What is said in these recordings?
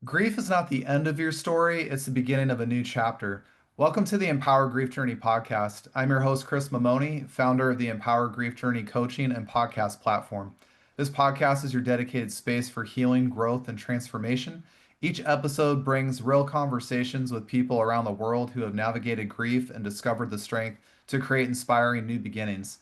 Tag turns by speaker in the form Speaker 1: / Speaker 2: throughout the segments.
Speaker 1: Grief is not the end of your story, it's the beginning of a new chapter. Welcome to the Empower Grief Journey podcast. I'm your host, Chris Mamone, founder of the Empower Grief Journey coaching and podcast platform. This podcast is your dedicated space for healing, growth, and transformation. Each episode brings real conversations with people around the world who have navigated grief and discovered the strength to create inspiring new beginnings.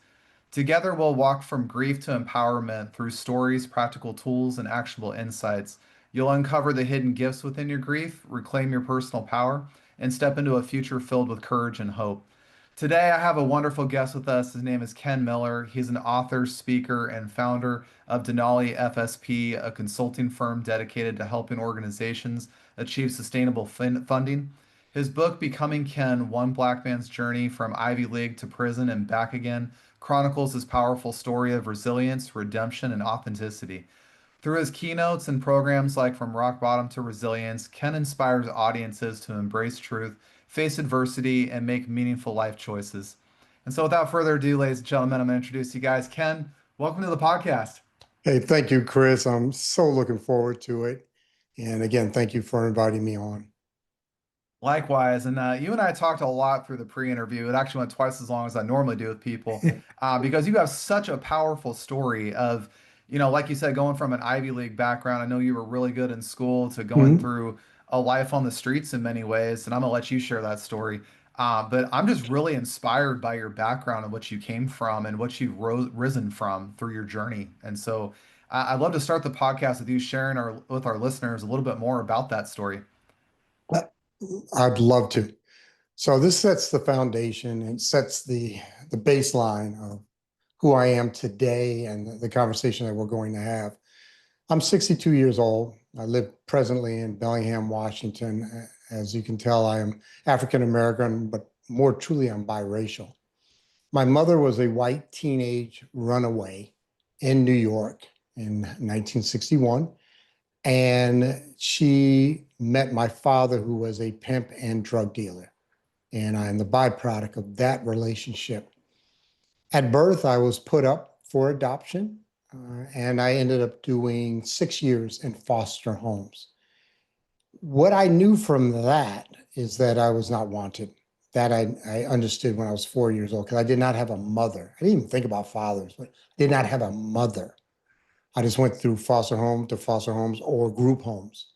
Speaker 1: Together, we'll walk from grief to empowerment through stories, practical tools, and actionable insights. You'll uncover the hidden gifts within your grief, reclaim your personal power, and step into a future filled with courage and hope. Today, I have a wonderful guest with us. His name is Ken Miller. He's an author, speaker, and founder of Denali FSP, a consulting firm dedicated to helping organizations achieve sustainable funding. His book, Becoming Ken: One Black Man's Journey from Ivy League to Prison and Back Again, chronicles his powerful story of resilience, redemption, and authenticity. Through his keynotes and programs like From Rock Bottom to Resilience, Ken inspires audiences to embrace truth, face adversity, and make meaningful life choices. And so, without further ado, ladies and gentlemen, I'm going to introduce you guys. Ken, welcome to the podcast.
Speaker 2: Hey, thank you, Chris. I'm so looking forward to it. And again, thank you for inviting me on.
Speaker 1: Likewise, and you and I talked a lot through the pre-interview. It actually went twice as long as I normally do with people, because you have such a powerful story of, like you said, going from an Ivy League background. I know you were really good in school to going
Speaker 2: Mhm.
Speaker 1: through a life on the streets in many ways, and I'm gonna let you share that story. But I'm just really inspired by your background and what you came from and what you've risen from through your journey. And so I'd love to start the podcast with you sharing with our listeners a little bit more about that story.
Speaker 2: Uh, I'd love to. So this sets the foundation and sets the baseline of who I am today and the conversation that we're going to have. I'm 62 years old. I live presently in Bellingham, Washington. As you can tell, I am African American, but more truly, I'm biracial. My mother was a white teenage runaway in New York in 1961. And she met my father, who was a pimp and drug dealer. And I'm the byproduct of that relationship. At birth, I was put up for adoption, and I ended up doing 6 years in foster homes. What I knew from that is that I was not wanted. That I understood when I was 4 years old, because I did not have a mother. I didn't even think about fathers, but I did not have a mother. I just went through foster home to foster homes or group homes.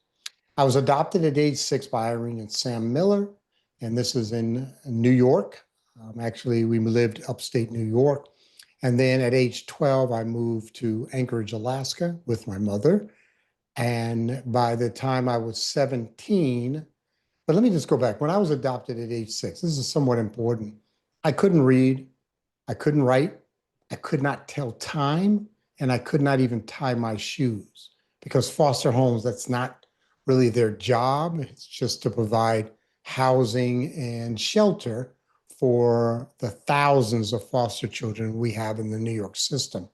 Speaker 2: I was adopted at age 6 by Irene and Sam Miller, and this is in New York. Actually, we lived upstate New York. And then at age 12, I moved to Anchorage, Alaska with my mother. And by the time I was 17, but let me just go back. When I was adopted at age 6, this is somewhat important. I couldn't read, I couldn't write, I could not tell time, and I could not even tie my shoes, because foster homes, that's not really their job. It's just to provide housing and shelter for the thousands of foster children we have in the New York system.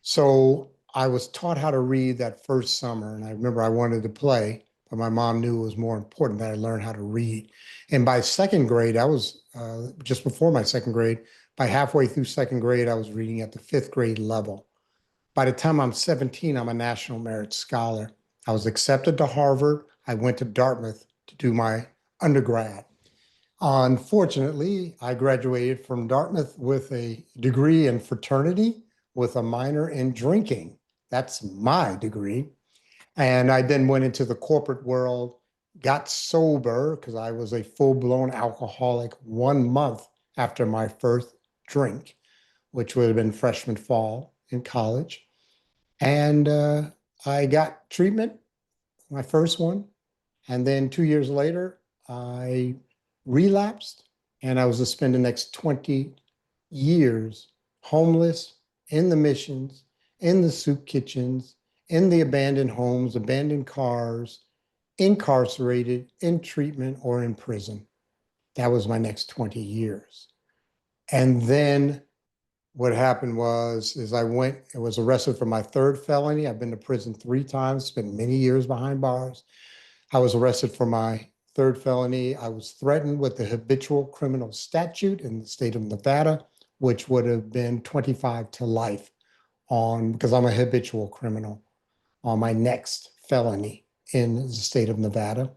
Speaker 2: So I was taught how to read that first summer, and I remember I wanted to play, but my mom knew it was more important that I learn how to read. And by second grade, I was just before my second grade, by halfway through second grade, I was reading at the fifth grade level. By the time I'm 17, I'm a National Merit Scholar. I was accepted to Harvard. I went to Dartmouth to do my undergrad. Unfortunately, I graduated from Dartmouth with a degree in fraternity with a minor in drinking. That's my degree. And I then went into the corporate world, got sober because I was a full-blown alcoholic 1 month after my first drink, which would have been freshman fall in college. And I got treatment, my first one. And then 2 years later, I relapsed, and I was to spend the next 20 years homeless in the missions, in the soup kitchens, in the abandoned homes, abandoned cars, incarcerated, in treatment, or in prison. That was my next 20 years. And then what happened is I was arrested for my third felony. I've been to prison 3 times, spent many years behind bars. I was arrested for my third felony. I was threatened with the habitual criminal statute in the state of Nevada, which would have been 25 to life because I'm a habitual criminal on my next felony. in the state of Nevada.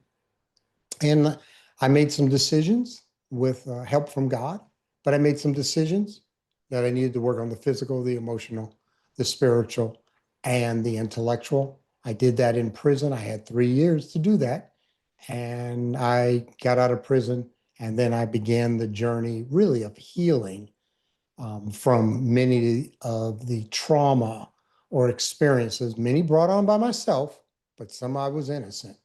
Speaker 2: And I made some decisions with help from God, but I made some decisions that I needed to work on the physical, the emotional, the spiritual, and the intellectual. I did that in prison. I had 3 years to do that. And I got out of prison, and then I began the journey really of healing from many of the trauma or experiences, many brought on by myself, but some I was innocent,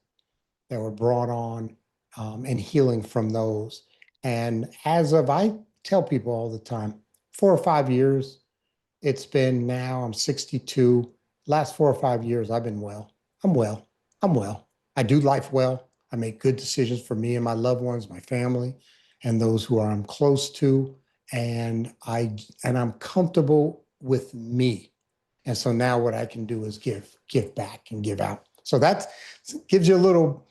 Speaker 2: that were brought on, and healing from those. And as of, I tell people all the time, 4 or 5 years, it's been now, I'm 62. Last 4 or 5 years, I've been well. I'm well. I'm well. I do life well. I make good decisions for me and my loved ones, my family, and those who I'm close to. And I'm comfortable with me. And so now what I can do is give back and give out. So that gives you a little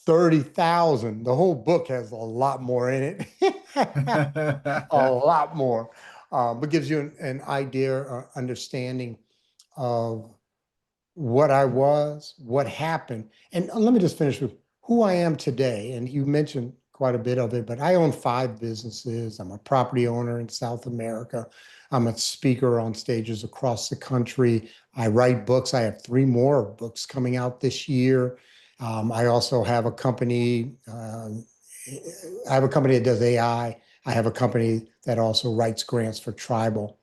Speaker 2: 30,000. The whole book has a lot more in it. A lot more. But gives you an idea or understanding of what I was, what happened. And let me just finish with who I am today. And you mentioned quite a bit of it, but I own 5 businesses. I'm a property owner in South America. I'm a speaker on stages across the country. I write books. I have 3 more books coming out this year. I also have a company. I have a company that does AI. I have a company that also writes grants for tribal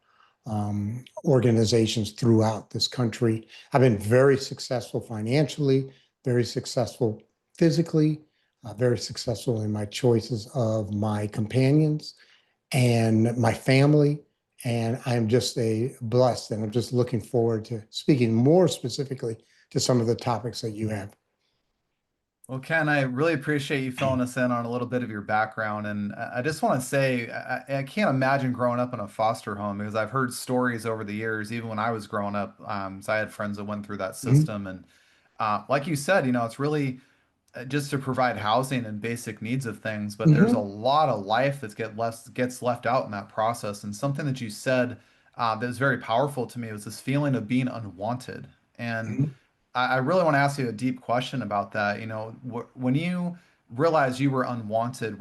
Speaker 2: organizations throughout this country. I've been very successful financially, very successful physically, very successful in my choices of my companions and my family. And I'm just blessed, and I'm just looking forward to speaking more specifically to some of the topics that you have.
Speaker 1: Well, Ken, I really appreciate you filling us in on a little bit of your background. And I just want to say, I can't imagine growing up in a foster home because I've heard stories over the years, even when I was growing up. So I had friends that went through that
Speaker 2: Mhm,
Speaker 1: system. And like you said, it's really just to provide housing and basic needs of things. But there's a
Speaker 2: mhm,
Speaker 1: lot of life that gets left out in that process. And something that you said that was very powerful to me was this feeling of being unwanted. And
Speaker 2: mhm.
Speaker 1: I really want to ask you a deep question about that. When you realized you were unwanted,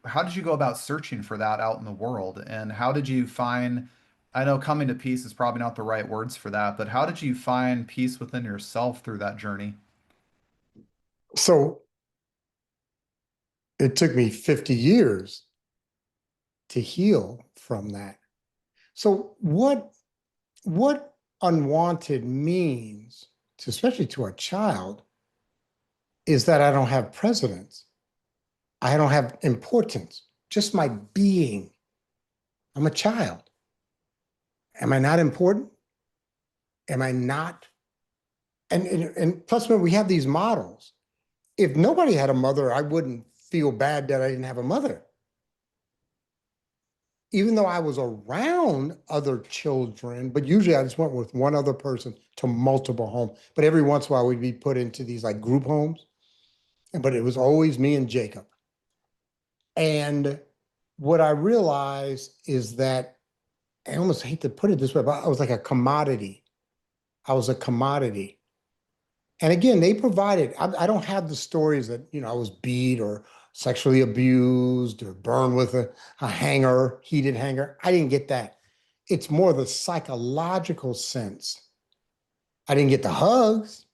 Speaker 1: how did you go about searching for that out in the world? And how did you find, I know coming to peace is probably not the right words for that, but how did you find peace within yourself through that journey?
Speaker 2: So it took me 50 years to heal from that. So what unwanted means, especially to a child, is that I don't have precedence. I don't have importance. Just my being. I'm a child. Am I not important? Am I not? And plus, when we have these models, if nobody had a mother, I wouldn't feel bad that I didn't have a mother. Even though I was around other children, but usually I just went with one other person to multiple homes. But every once in a while, we'd be put into these like group homes, but it was always me and Jacob. And what I realized is that I almost hate to put it this way, but I was like a commodity. I was a commodity. And again, they provided, I don't have the stories that, I was beat or sexually abused or burned with a hanger, heated hanger. I didn't get that. It's more the psychological sense. I didn't get the hugs.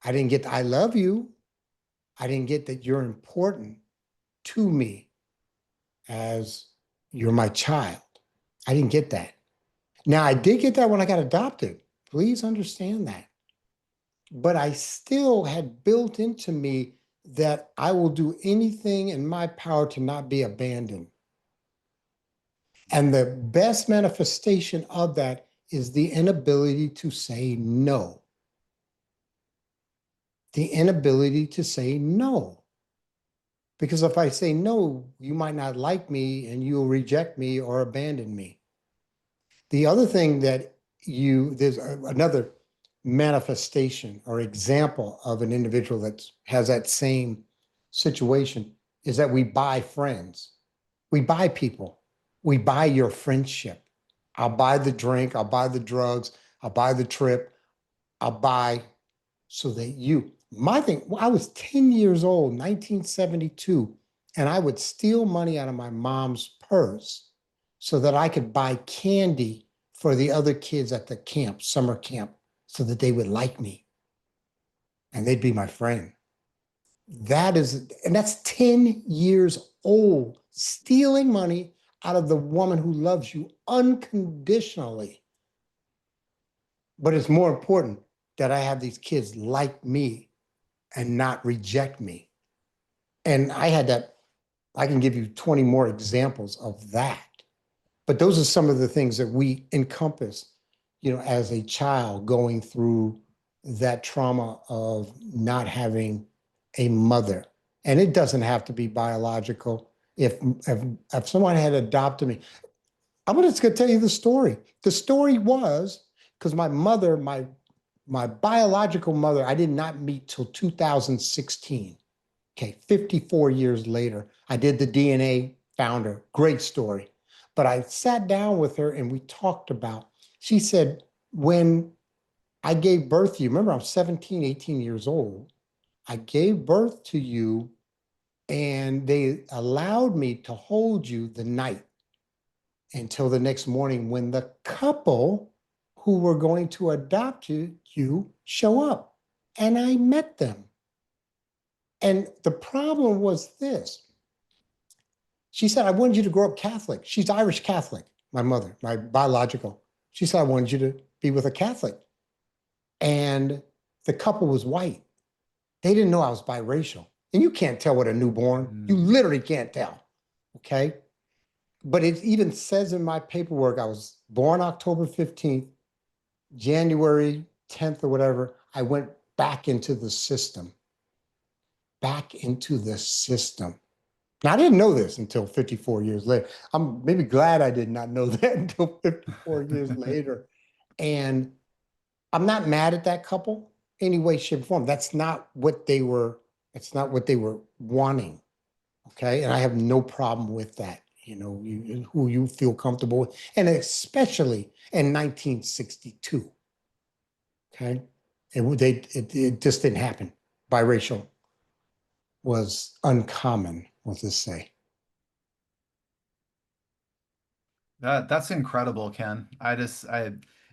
Speaker 2: I didn't get the I love you. I didn't get that you're important to me as you're my child. I didn't get that. Now, I did get that when I got adopted. Please understand that. But I still had built into me that I will do anything in my power to not be abandoned. And the best manifestation of that is the inability to say no. The inability to say no. Because if I say no, you might not like me and you'll reject me or abandon me. The other thing that there's another manifestation or example of an individual that has that same situation is that we buy friends. We buy people. We buy your friendship. I'll buy the drink. I'll buy the drugs. I'll buy the trip. I'll buy so that My thing, I was 10 years old, 1972, and I would steal money out of my mom's purse so that I could buy candy for the other kids at the camp, summer camp, so that they would like me and they'd be my friend. And that's 10 years old, stealing money out of the woman who loves you unconditionally. But it's more important that I have these kids like me and not reject me. And I had that, I can give you 20 more examples of that. But those are some of the things that we encompass, as a child going through that trauma of not having a mother. And it doesn't have to be biological. If someone had adopted me, I'm just going to tell you the story. The story was because my mother, my biological mother, I did not meet till 2016. Okay, 54 years later, I did the DNA, found her. Great story. But I sat down with her and we talked about, she said, when I gave birth to you, remember I'm 17, 18 years old. I gave birth to you and they allowed me to hold you the night until the next morning when the couple who were going to adopt you show up. And I met them. And the problem was this. She said, I wanted you to grow up Catholic. She's Irish Catholic, my mother, my biological. She said, I wanted you to be with a Catholic. And the couple was white. They didn't know I was biracial. And you can't tell with a newborn. You literally can't tell. Okay. But it even says in my paperwork, I was born October 15th, January 10th or whatever. I went back into the system. Back into the system. Now, I didn't know this until 54 years later. I'm maybe glad I did not know that until 54 years later. And I'm not mad at that couple any way, shape, or form. That's not what they were, it's not what they were wanting. Okay. And I have no problem with that, who you feel comfortable with. And especially in 1962. Okay. It just didn't happen. Biracial was uncommon, let's just say.
Speaker 1: That's incredible, Ken.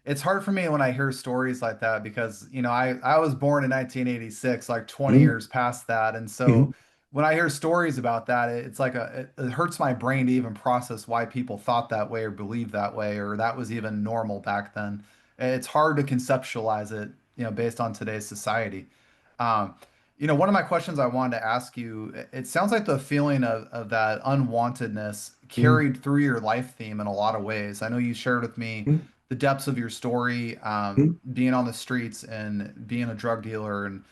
Speaker 1: It's hard for me when I hear stories like that because, I was born in 1986, like 20
Speaker 2: Mhm.
Speaker 1: years past that. And so
Speaker 2: Mhm.
Speaker 1: when I hear stories about that, it's like it hurts my brain to even process why people thought that way or believed that way or that was even normal back then. It's hard to conceptualize it, based on today's society. Um, one of my questions I wanted to ask you, it sounds like the feeling of that unwantedness
Speaker 2: Mhm.
Speaker 1: carried through your life theme in a lot of ways. I know you shared with me
Speaker 2: Mhm.
Speaker 1: the depths of your story,
Speaker 2: Mhm.
Speaker 1: being on the streets and being a drug dealer and,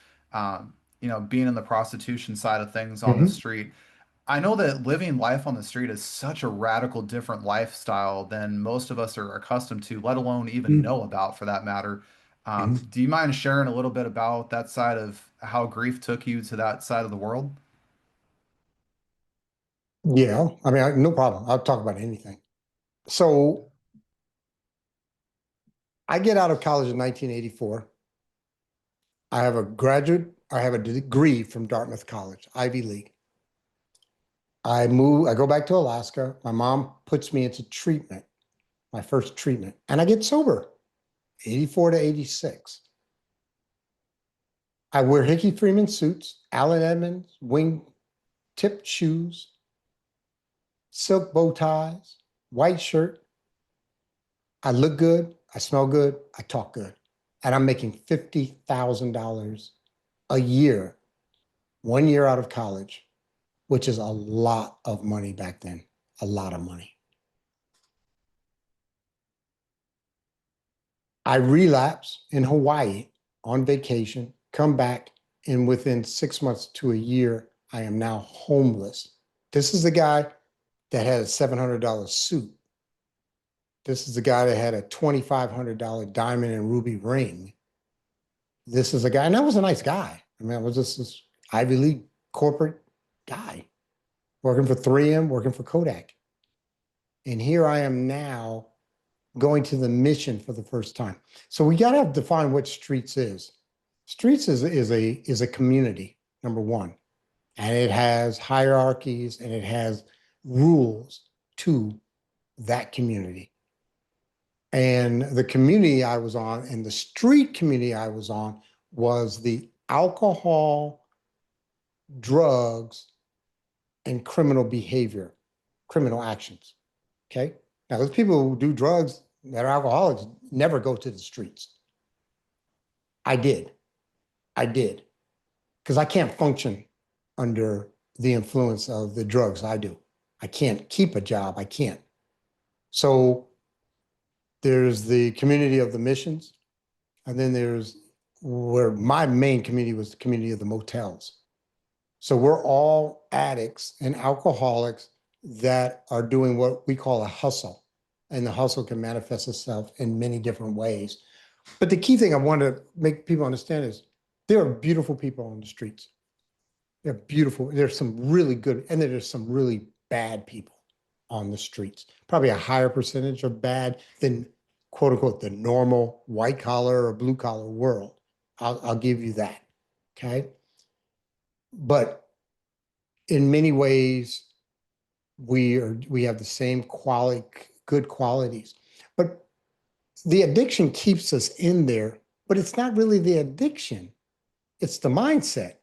Speaker 1: being in the prostitution side of things on the
Speaker 2: Mhm.
Speaker 1: street. I know that living life on the street is such a radical different lifestyle than most of us are accustomed to, let alone even
Speaker 2: Mhm.
Speaker 1: know about for that matter.
Speaker 2: Mhm.
Speaker 1: Do you mind sharing a little bit about that side of how grief took you to that side of the world?
Speaker 2: Yeah, I mean, no problem. I'll talk about anything. So I get out of college in 1984. I have a degree from Dartmouth College, Ivy League. I go back to Alaska. My mom puts me into treatment, my first treatment, and I get sober, 84 to 86. I wear Hickey Freeman suits, Allen Edmonds, wing tipped shoes, silk bow ties, white shirt. I look good, I smell good, I talk good. And I'm making $50,000 a year, 1 year out of college, which is a lot of money back then, a lot of money. I relapse in Hawaii on vacation, come back, and within 6 months to a year, I am now homeless. This is the guy that had a $700 suit. This is the guy that had a $2,500 diamond and ruby ring. This is a guy, and that was a nice guy. I mean, I was just this Ivy League corporate guy working for 3M, working for Kodak. And here I am now going to the mission for the first time. So we got to define what streets is. Streets is a community, number one, and it has hierarchies and it has rules to that community. And the community I was on and the street community I was on was the alcohol, drugs, and criminal behavior, criminal actions. Okay. Now, those people who do drugs that are alcoholics never go to the streets. I did. I did. Because I can't function under the influence of the drugs I do. I can't keep a job. I can't. So there's the community of the missions. And then there's where my main community was the community of the motels. So we're all addicts and alcoholics that are doing what we call a hustle. And the hustle can manifest itself in many different ways. But the key thing I want to make people understand is there are beautiful people on the streets. They're beautiful. There's some really good, and then there's some really bad people on the streets. Probably a higher percentage of bad than quote unquote the normal white collar or blue collar world. I'll give you that. Okay. But in many ways, we have the same quality, good qualities. But the addiction keeps us in there, but it's not really the addiction, it's the mindset.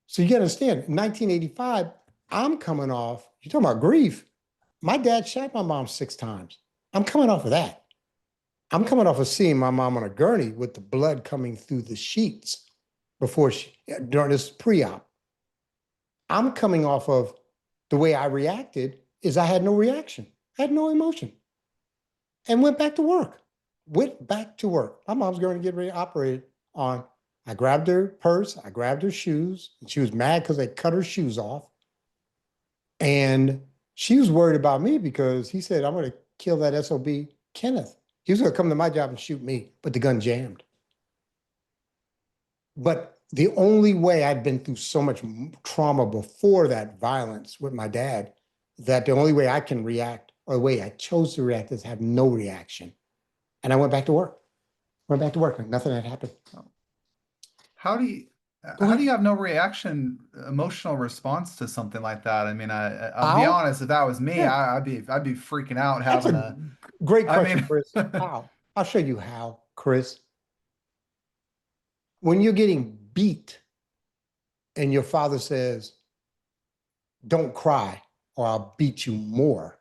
Speaker 2: So you got to understand, in 1985, I'm coming off, you're talking about grief. My dad shot my mom 6 times. I'm coming off of that. I'm coming off of seeing my mom on a gurney with the blood coming through the sheets during this pre-op. I'm coming off of the way I reacted is I had no reaction. I had no emotion and went back to work. Went back to work. My mom's going to get ready to operate on. I grabbed her purse. I grabbed her shoes. And she was mad because they cut her shoes off. And she was worried about me because he said, I'm going to kill that SOB Kenneth. He was going to come to my job and shoot me, but the gun jammed. But the only way I'd been through so much trauma before that violence with my dad, that the only way I can react or the way I chose to react is have no reaction. And I went back to work. Went back to work and nothing had happened.
Speaker 1: How do you have no reaction, emotional response to something like that? I mean, I'll be
Speaker 2: How?
Speaker 1: honest, if that was me,
Speaker 2: Yeah,
Speaker 1: I'd be freaking out
Speaker 2: that's
Speaker 1: having
Speaker 2: a great
Speaker 1: I
Speaker 2: question,
Speaker 1: mean,
Speaker 2: Chris. How? I'll show you how, Chris. When you're getting beat and your father says, don't cry or I'll beat you more,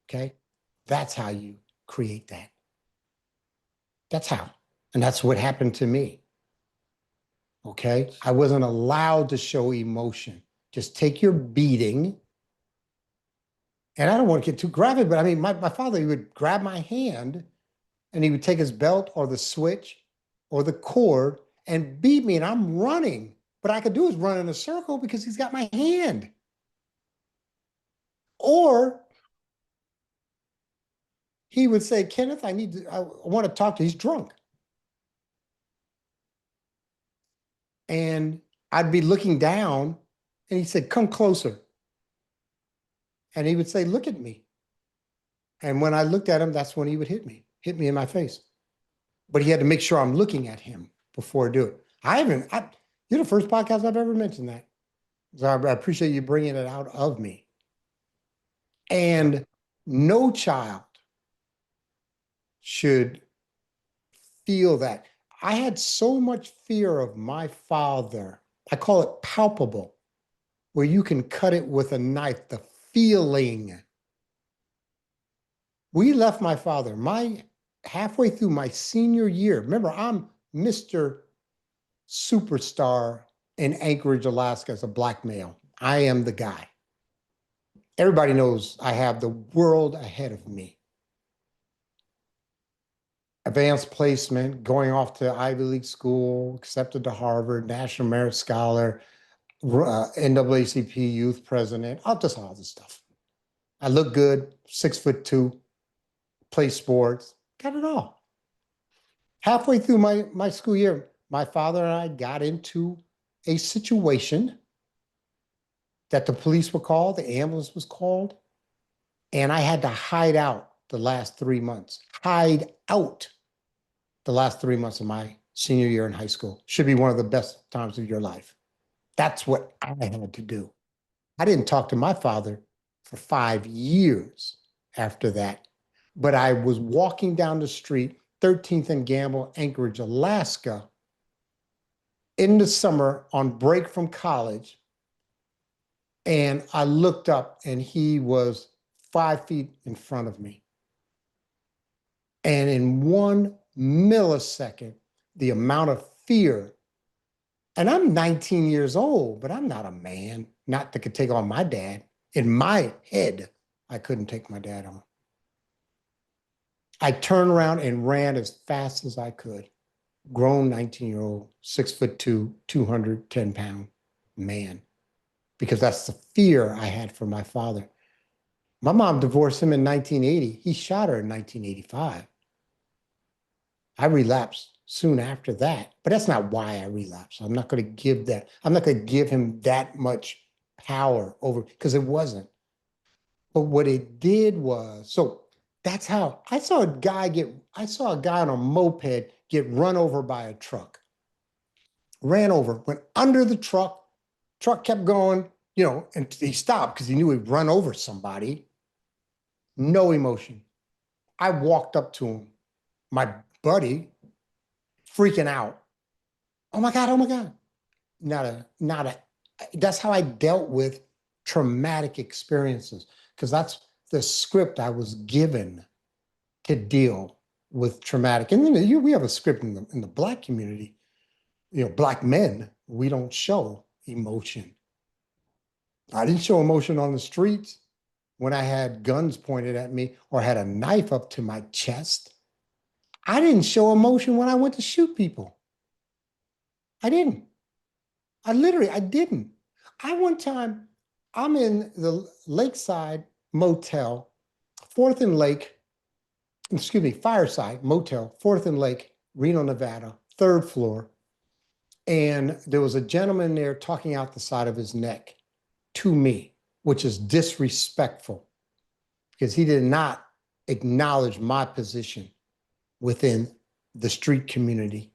Speaker 2: okay? That's how you create that. That's how. And that's what happened to me. Okay. I wasn't allowed to show emotion. Just take your beating. And I don't want to get too graphic, but I mean, my father, he would grab my hand and he would take his belt or the switch or the cord and beat me. And I'm running. What I could do is run in a circle because he's got my hand. Or he would say, Kenneth, I want to talk to you. He's drunk. And I'd be looking down and he said, come closer. And he would say, look at me. And when I looked at him, that's when he would hit me in my face. But he had to make sure I'm looking at him before I do it. You're the first podcast I've ever mentioned that. So I appreciate you bringing it out of me. And no child should feel that. I had so much fear of my father. I call it palpable, where you can cut it with a knife, the feeling. We left my father, halfway through my senior year. Remember, I'm Mr. Superstar in Anchorage, Alaska as a black male. I am the guy. Everybody knows I have the world ahead of me. Advanced placement, going off to Ivy League school, accepted to Harvard, National Merit Scholar, NAACP youth president, all this stuff. I look good, 6'2", play sports, got it all. Halfway through my school year, my father and I got into a situation that the police were called, the ambulance was called, and I had to hide out the last 3 months. Hide out the last 3 months of my senior year in high school. Should be one of the best times of your life. That's what I had to do. I didn't talk to my father for 5 years after that. But I was walking down the street, 13th and Gamble, Anchorage, Alaska, in the summer on break from college. And I looked up and he was 5 feet in front of me. And in 1 millisecond, the amount of fear, and I'm 19 years old, but I'm not a man, not that could take on my dad. In my head, I couldn't take my dad on. I turned around and ran as fast as I could. Grown 19-year-old, 6'2", 210-pound man, because that's the fear I had for my father. My mom divorced him in 1980. He shot her in 1985. I relapsed soon after that, but that's not why I relapsed. I'm not going to give that. I'm not going to give him that much power over, because it wasn't. But what it did was, so that's how I saw I saw a guy on a moped get run over by a truck. Ran over, went under the truck. Truck kept going, and he stopped because he knew he'd run over somebody. No emotion. I walked up to him, my buddy, freaking out. Oh my God, oh my God. That's how I dealt with traumatic experiences, because that's the script I was given to deal with traumatic. And then we have a script in the Black community, Black men, we don't show emotion. I didn't show emotion on the streets when I had guns pointed at me or had a knife up to my chest. I didn't show emotion when I went to shoot people. I didn't. I didn't. One time, I'm in the Lakeside Motel, 4th and Lake, excuse me, Fireside Motel, 4th and Lake, Reno, Nevada, 3rd floor. And there was a gentleman there talking out the side of his neck to me, which is disrespectful, because he did not acknowledge my position within the street community.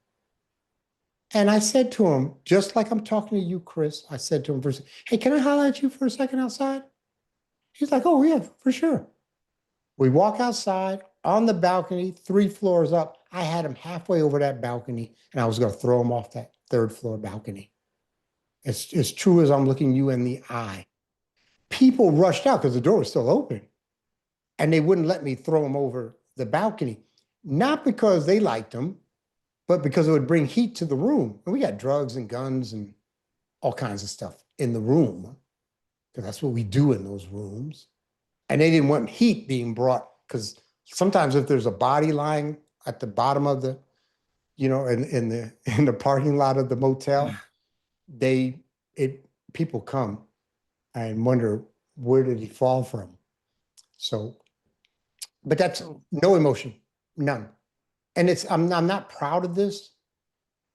Speaker 2: And I said to him, just like I'm talking to you, Chris, I said to him, hey, can I holler at you for a second outside? He's like, oh, yeah, for sure. We walk outside on the balcony, 3 floors up. I had him halfway over that balcony, and I was going to throw him off that 3rd floor balcony. It's as true as I'm looking you in the eye. People rushed out because the door was still open, and they wouldn't let me throw him over the balcony. Not because they liked him, but because it would bring heat to the room. And we got drugs and guns and all kinds of stuff in the room, because that's what we do in those rooms. And they didn't want heat being brought, because sometimes if there's a body lying at the bottom of the, in the parking lot of the motel, people come and wonder, where did he fall from? So, but that's no emotion, none. And I'm not proud of this.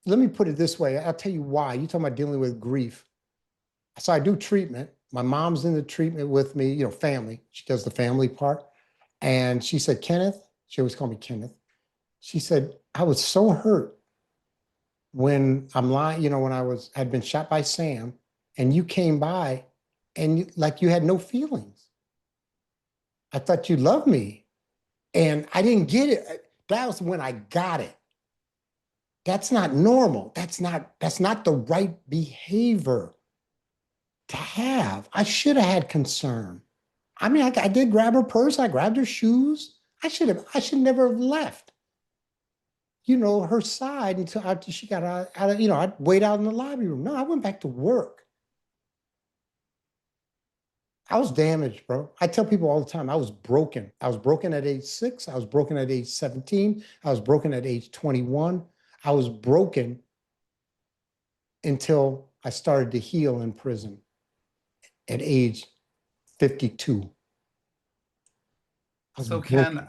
Speaker 2: Let me put it this way. I'll tell you why. You're talking about dealing with grief. So I do treatment. My mom's in the treatment with me, family. She does the family part. And she said, Kenneth, she always called me Kenneth. She said, I was so hurt when I'm lying, when had been shot by Sam, and you came by and like you had no feelings. I thought you loved me. And I didn't get it. That was when I got it. That's not normal. That's not the right behavior to have. I should have had concern. I mean, I did grab her purse. I grabbed her shoes. I should never have left, her side until after she got out of, I'd wait out in the lobby room. No, I went back to work. I was damaged, bro. I tell people all the time, I was broken. I was broken at age 6. I was broken at age 17. I was broken at age 21. I was broken until I started to heal in prison at age 52.
Speaker 1: So Ken,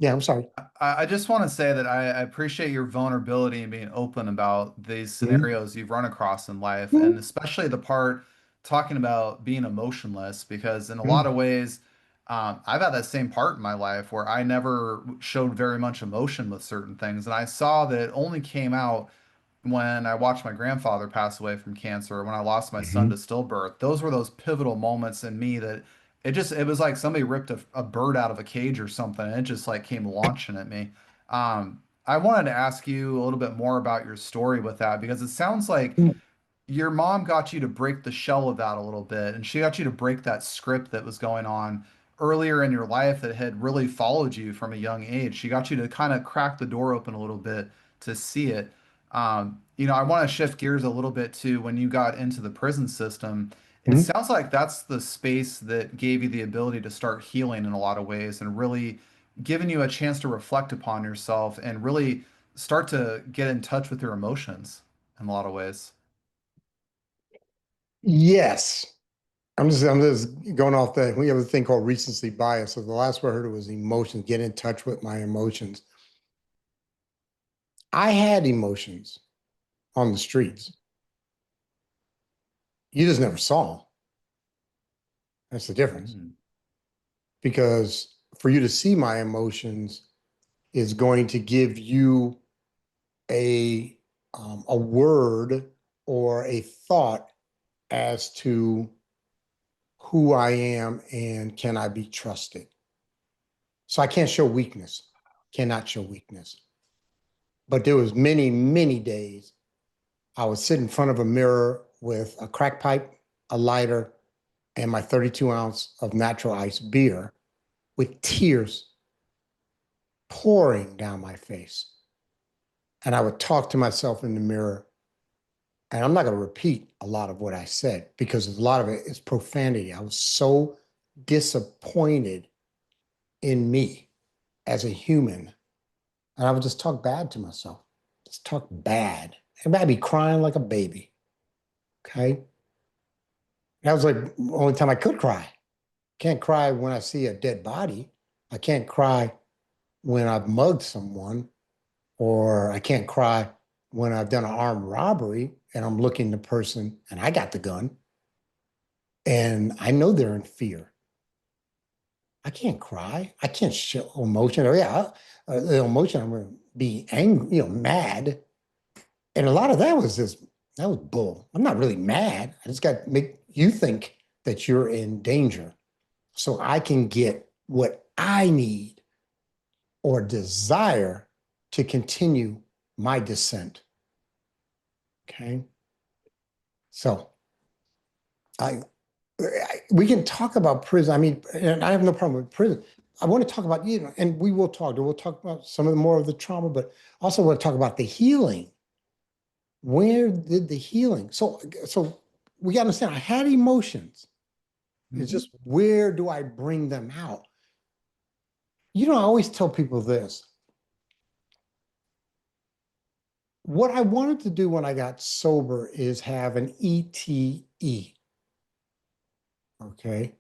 Speaker 2: Yeah, I'm sorry.
Speaker 1: I just want to say that I appreciate your vulnerability and being open about these
Speaker 2: Mhm.
Speaker 1: scenarios you've run across in life,
Speaker 2: Mhm.
Speaker 1: and especially the part talking about being emotionless, because in a lot
Speaker 2: Mhm.
Speaker 1: of ways, I've had that same part in my life where I never showed very much emotion with certain things, and I saw that it only came out when I watched my grandfather pass away from cancer, when I lost my son to
Speaker 2: Mhm.
Speaker 1: stillbirth. Those were those pivotal moments in me that it was like somebody ripped a bird out of a cage or something, and it just like came launching at me. I wanted to ask you a little bit more about your story with that because it sounds like your mom got you to break the shell of that a little bit, and she got you to break that script that was going on earlier in your life that had really followed you from a young age. She got you to kind of crack the door open a little bit to see it. I want to shift gears a little bit to when you got into the prison system. It
Speaker 2: Mhm.
Speaker 1: sounds like that's the space that gave you the ability to start healing in a lot of ways and really giving you a chance to reflect upon yourself and really start to get in touch with your emotions in a lot of ways.
Speaker 2: Yes. I'm just going off that. We have a thing called recency bias. So the last word I heard was emotions, get in touch with my emotions. I had emotions on the streets. You just never saw them. That's the difference.
Speaker 1: Mm.
Speaker 2: Because for you to see my emotions is going to give you a a word or a thought as to who I am and can I be trusted. So I can't show weakness, cannot show weakness. But there was many days I would sit in front of a mirror with a crack pipe, a lighter, and my 32 ounce of natural ice beer with tears pouring down my face. And I would talk to myself in the mirror. And I'm not going to repeat a lot of what I said because a lot of it is profanity. I was so disappointed in me as a human. And I would just talk bad to myself, just talk bad. And I'd be crying like a baby. Okay. That was like the only time I could cry. Can't cry when I see a dead body. I can't cry when I've mugged someone, or I can't cry when I've done an armed robbery and I'm looking the person and I got the gun and I know they're in fear. I can't cry. I can't show emotion. Or yeah, the emotion I'm going to be angry, mad. And a lot of that was just that was bull. I'm not really mad. I just got to make you think that you're in danger so I can get what I need or desire to continue my descent. Okay. So I, we can talk about prison. I mean, and I have no problem with prison. I want to talk about, and we will talk. We'll talk about some of the more of the trauma, but also want to talk about the healing. Where did the healing? So we got to understand. I had emotions. It's
Speaker 1: Mhm.
Speaker 2: just where do I bring them out? I always tell people this. What I wanted to do when I got sober is have an ETE. Okay.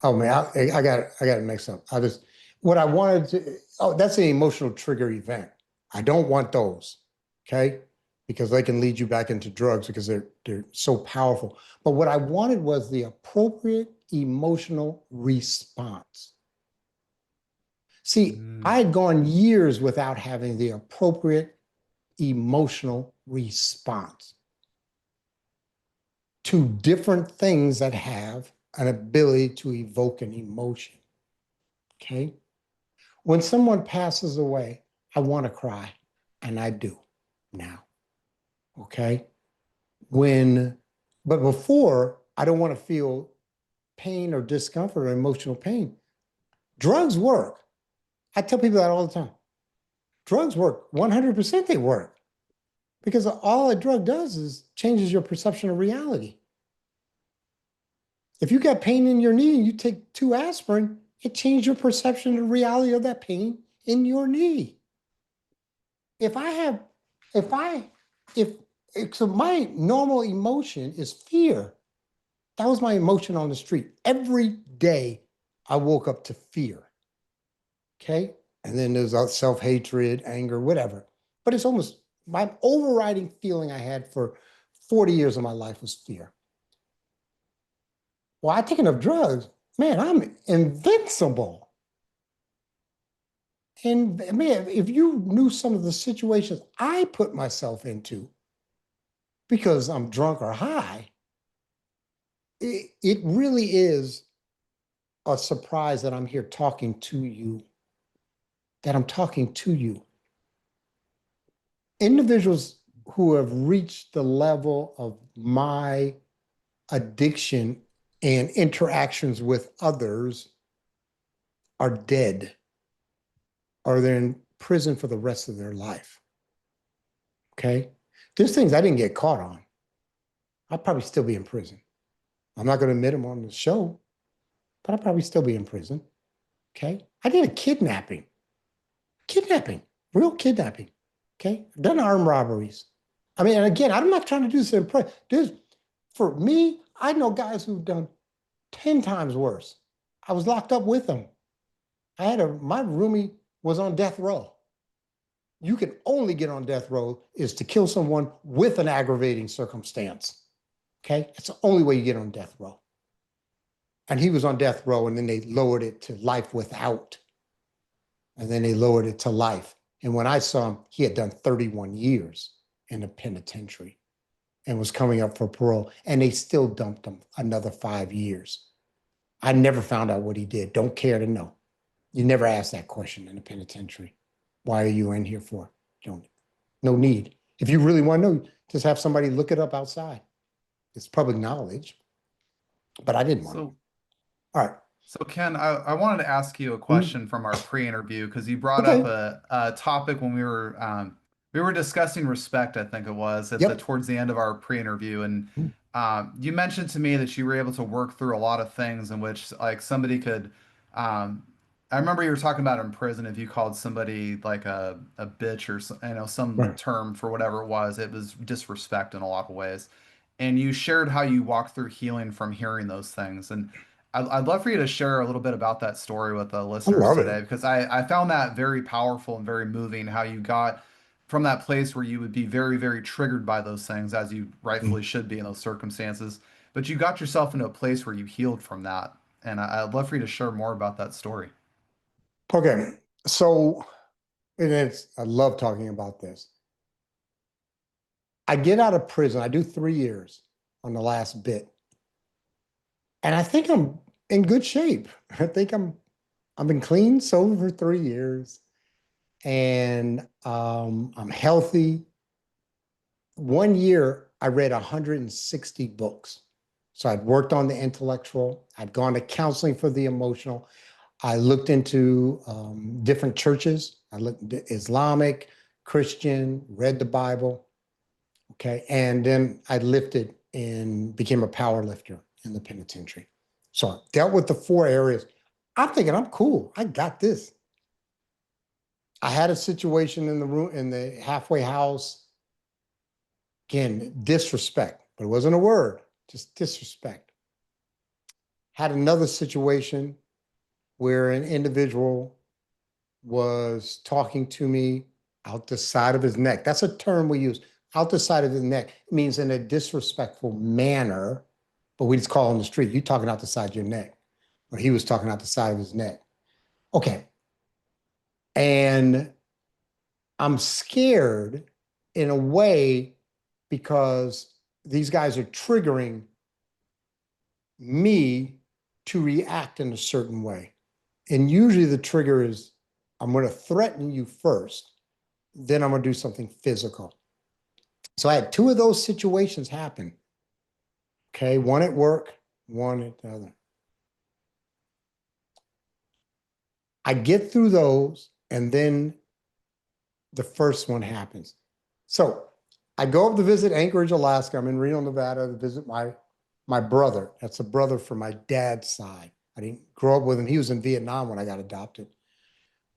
Speaker 2: Oh man, I got it mixed up. What I wanted to. Oh, that's an emotional trigger event. I don't want those. Okay, because they can lead you back into drugs because they're so powerful. But what I wanted was the appropriate emotional response. See, I
Speaker 1: Mm.
Speaker 2: had gone years without having the appropriate emotional response to different things that have an ability to evoke an emotion. Okay. When someone passes away, I want to cry, and I do now. Okay. When, but before, I don't want to feel pain or discomfort or emotional pain. Drugs work. I tell people that all the time. Drugs work. 100% they work because all a drug does is changes your perception of reality. If you got pain in your knee and you take 2 aspirin, it changed your perception of reality of that pain in your knee. If I have, if I, if so my normal emotion is fear. That was my emotion on the street. Every day I woke up to fear. Okay. And then there's self hatred, anger, whatever. But it's almost my overriding feeling I had for 40 years of my life was fear. Well, I take enough drugs, man, I'm invincible. And man, if you knew some of the situations I put myself into because I'm drunk or high, it really is a surprise that I'm here talking to you, that I'm talking to you. Individuals who have reached the level of my addiction and interactions with others are dead, or they're in prison for the rest of their life. Okay. There's things I didn't get caught on. I'd probably still be in prison. I'm not going to admit them on the show, but I'd probably still be in prison. Okay. I did a kidnapping, real kidnapping. Okay. I've done armed robberies. I mean, and again, I'm not trying to do this in prison. For me, I know guys who've done 10 times worse. I was locked up with them. My roomie was on death row. You can only get on death row is to kill someone with an aggravating circumstance. Okay. It's the only way you get on death row. And he was on death row, and then they lowered it to life without. And then they lowered it to life. And when I saw him, he had done 31 years in the penitentiary and was coming up for parole. And they still dumped him another 5 years. I never found out what he did. Don't care to know. You never ask that question in the penitentiary. Why are you in here for? Don't. No need. If you really want to know, just have somebody look it up outside. It's public knowledge. But I didn't want to.
Speaker 1: So
Speaker 2: All right.
Speaker 1: So Ken, I wanted to ask you a
Speaker 2: Mm,
Speaker 1: question from our pre-interview because you brought up
Speaker 2: okay.
Speaker 1: a topic when we were discussing respect, I think it was at the
Speaker 2: Yep.
Speaker 1: towards the end of our pre-interview, and
Speaker 2: Mm,
Speaker 1: you mentioned to me that you were able to work through a lot of things in which like somebody could. Um, I remember you were talking about in prison if you called somebody like a bitch or some
Speaker 2: right.
Speaker 1: term for whatever it was disrespect in a lot of ways, and you shared how you walked through healing from hearing those things and. I'd love for you to share a little bit about that story with the
Speaker 2: I
Speaker 1: listeners
Speaker 2: love it.
Speaker 1: today because I found that very powerful and very moving how you got from that place where you would be very, very triggered by those things as you rightfully
Speaker 2: Mm.
Speaker 1: should be in those circumstances. But you got yourself into a place where you healed from that. And I'd love for you to share more about that story.
Speaker 2: Okay. So, I love talking about this. I get out of prison. I do 3 years on the last bit. And I think I'm in good shape. I think I've been clean, sober for 3 years, and I'm healthy. 1 year, I read 160 books. So I'd worked on the intellectual, I'd gone to counseling for the emotional. I looked into different churches. I looked at Islamic, Christian, read the Bible. Okay. And then I lifted and became a power lifter in the penitentiary. So I dealt with the 4 areas. I'm thinking I'm cool. I got this. I had a situation in the room in the halfway house. Again, disrespect, but it wasn't a word, just disrespect. Had another situation where an individual was talking to me out the side of his neck. That's a term we use. Out the side of his neck. It means in a disrespectful manner, but we just call on the street. You talking out the side of your neck. Or he was talking out the side of his neck. Okay. And I'm scared in a way because these guys are triggering me to react in a certain way. And usually the trigger is I'm going to threaten you first, then I'm going to do something physical. So I had two of those situations happen. Okay. One at work, one at the other. I get through those, and then the first one happens. So I go up to visit Anchorage, Alaska. I'm in Reno, Nevada to visit my brother. That's a brother from my dad's side. I didn't grow up with him. He was in Vietnam when I got adopted,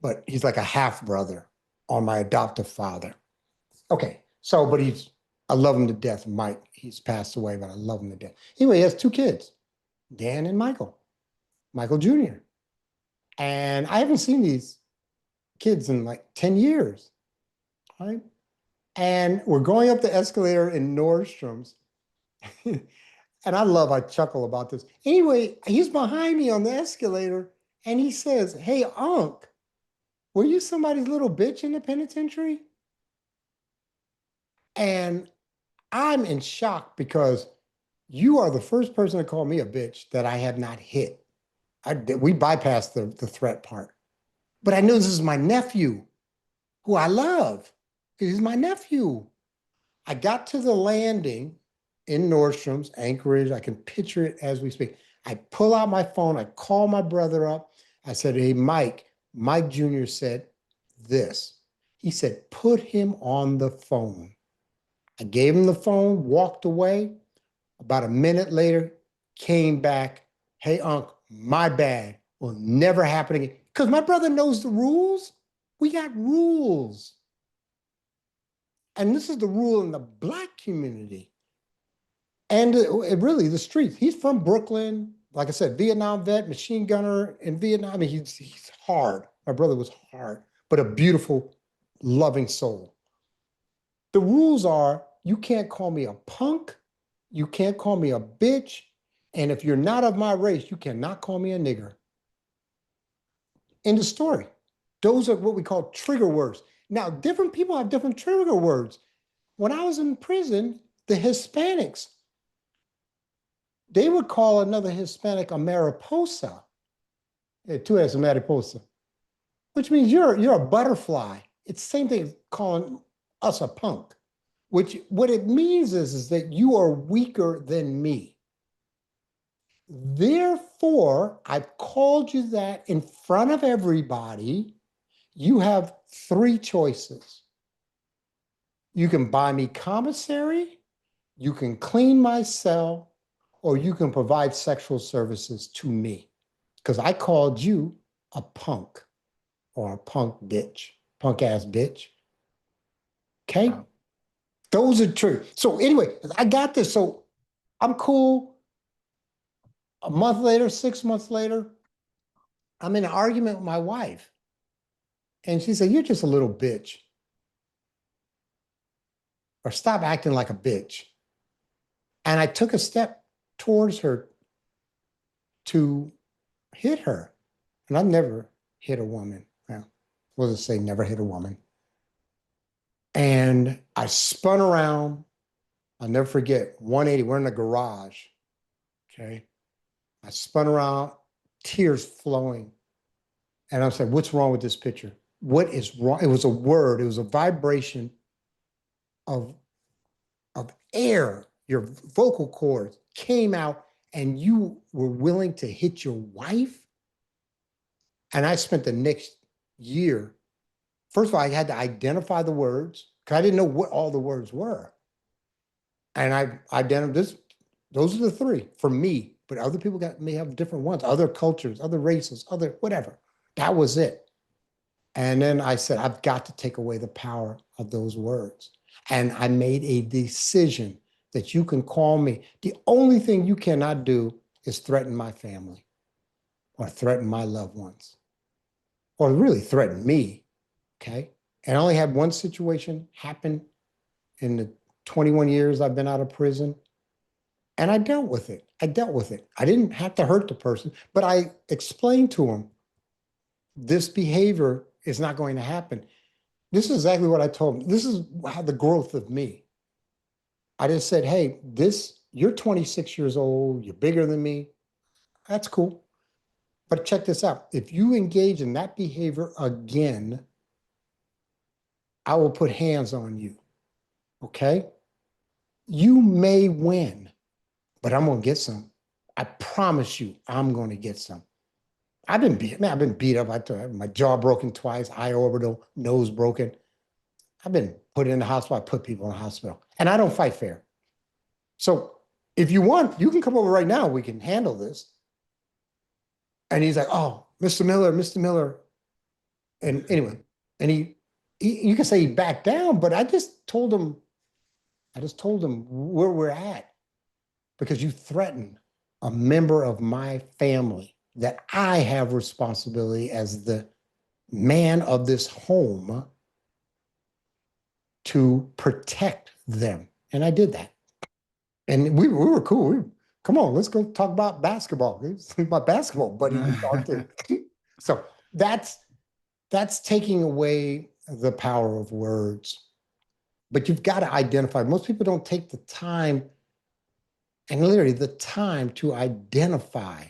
Speaker 2: but he's like a half brother on my adoptive father. Okay. So, but I love him to death. Mike, he's passed away, but I love him to death. Anyway, he has two kids, Dan and Michael Jr. And I haven't seen these kids in like 10 years. Right. And we're going up the escalator in Nordstrom's. And I chuckle about this. Anyway, he's behind me on the escalator and he says, "Hey, Unc, were you somebody's little bitch in the penitentiary?" And I'm in shock because you are the first person to call me a bitch that I have not hit. We bypassed the threat part. But I know this is my nephew who I love. He's my nephew. I got to the landing in Nordstrom's, Anchorage. I can picture it as we speak. I pull out my phone. I call my brother up. I said, "Hey, Mike." Mike Jr. said this. He said, "Put him on the phone." I gave him the phone, walked away. About a minute later, came back. "Hey, Unc, my bad. Will never happen again." Because my brother knows the rules. We got rules. And this is the rule in the Black community. And really, the streets. He's from Brooklyn. Like I said, Vietnam vet, machine gunner in Vietnam. I mean, he's hard. My brother was hard, but a beautiful, loving soul. The rules are you can't call me a punk, you can't call me a bitch, and if you're not of my race, you cannot call me a nigger. End of story. Those are what we call trigger words. Now, different people have different trigger words. When I was in prison, the Hispanics, they would call another Hispanic a mariposa. Tú eres mariposa, which means you're a butterfly. It's the same thing as calling us a punk, which what it means is that you are weaker than me. Therefore, I've called you that in front of everybody. You have three choices. You can buy me commissary, you can clean my cell, or you can provide sexual services to me. Because I called you a punk or a punk bitch, punk ass bitch. Okay? Wow. Those are true. So anyway, I got this. So I'm cool. A month later, 6 months later, I'm in an argument with my wife. And she said, "You're just a little bitch. Or stop acting like a bitch." And I took a step towards her to hit her. And I've never hit a woman. Well, we'll just say never hit a woman. And I spun around. I'll never forget, 180, we're in the garage. Okay. I spun around, tears flowing. And I said, "What's wrong with this picture? What is wrong?" It was a word, it was a vibration of, of air. Your vocal cords came out and you were willing to hit your wife. And I spent the next year, first of all, I had to identify the words because I didn't know what all the words were. And I identified this, those are the three for me, but other people may have different ones, other cultures, other races, other whatever. That was it. And then I said, I've got to take away the power of those words. And I made a decision that you can call me. The only thing you cannot do is threaten my family or threaten my loved ones or really threaten me. Okay. And I only had one situation happen in the 21 years I've been out of prison. And I dealt with it. I dealt with it. I didn't have to hurt the person, but I explained to him this behavior is not going to happen. This is exactly what I told him. This is how the growth of me. I just said, "Hey, you're 26 years old, you're bigger than me. That's cool. But check this out. If you engage in that behavior again, I will put hands on you. Okay? You may win, but I'm going to get some. I promise you, I'm going to get some." I've been beat up. I had my jaw broken twice, eye orbital, nose broken. I've been put in the hospital. I put people in the hospital. And I don't fight fair. So if you want, you can come over right now. We can handle this. And he's like, "Oh, Mr. Miller, Mr. Miller." And anyway, and you can say he backed down, but I just told him where we're at because you threatened a member of my family that I have responsibility as the man of this home to protect them. And I did that. And we were cool. come on, let's go talk about basketball. My basketball buddy to talk to. So that's that's taking away the power of words. But you've got to identify. Most people don't take the time, and literally the time, to identify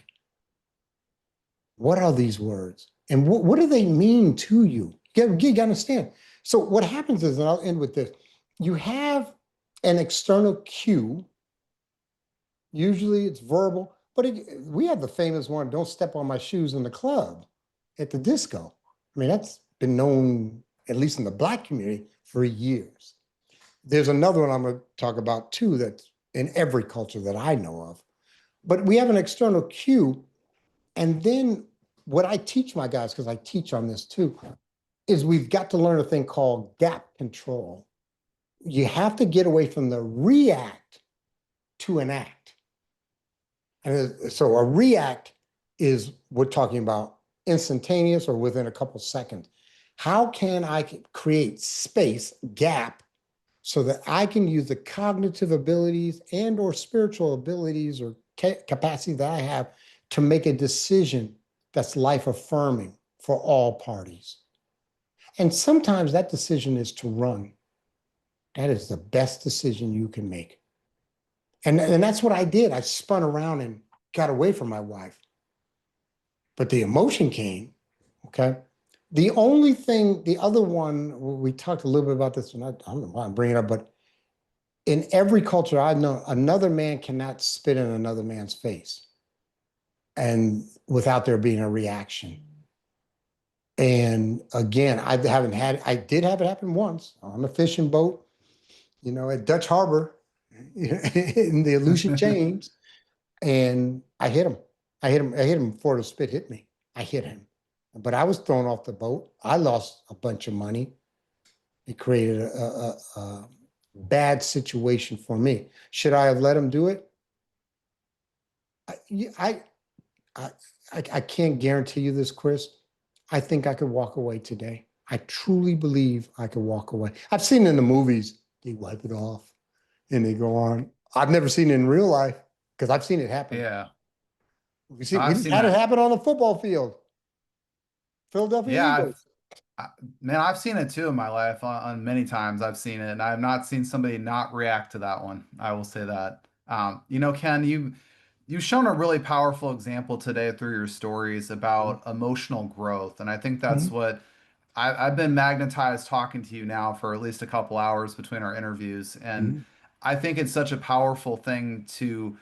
Speaker 2: what are these words and what do they mean to you. You got to understand. So what happens is, and I'll end with this, you have an external cue. Usually it's verbal, but we have the famous one, don't step on my shoes in the club at the disco. I mean, that's been known, at least in the Black community, for years. There's another one I'm going to talk about too, that's in every culture that I know of. But we have an external cue. And then what I teach my guys, because I teach on this too, is we've got to learn a thing called gap control. You have to get away from the react to an act. And so a react is, we're talking about instantaneous or within a couple seconds. How can I create space, gap, so that I can use the cognitive abilities and or spiritual abilities or capacity that I have to make a decision that's life affirming for all parties? And sometimes that decision is to run. That is the best decision you can make. And that's what I did. I spun around and got away from my wife. But the emotion came, okay? The only thing, the other one, we talked a little bit about this, and I don't know why I'm bringing it up, but in every culture I know, another man cannot spit in another man's face and without there being a reaction. And again, I did have it happen once on a fishing boat, at Dutch Harbor in the Aleutian Chains. And I hit him. I hit him before the spit hit me. I hit him. But I was thrown off the boat. I lost a bunch of money. It created a bad situation for me. Should I have let him do it? I, I, I can't guarantee you this, Chris. I think I could walk away today. I truly believe I could walk away. I've seen it in the movies, they wipe it off and they go on. I've never seen it in real life because I've seen it happen.
Speaker 1: Yeah.
Speaker 2: We
Speaker 1: I've
Speaker 2: just
Speaker 1: seen
Speaker 2: had it
Speaker 1: that.
Speaker 2: happen on the football field. Philadelphia
Speaker 1: Yeah,
Speaker 2: Eagles.
Speaker 1: man, I've seen it too in my life on many times. I've seen it, and I've not seen somebody not react to that one. I will say that. Ken, you've shown a really powerful example today through your stories about emotional growth, and I think that's
Speaker 2: Mhm.
Speaker 1: what I've been magnetized talking to you now for at least a couple hours between our interviews, and
Speaker 2: Mhm.
Speaker 1: I think it's such a powerful thing to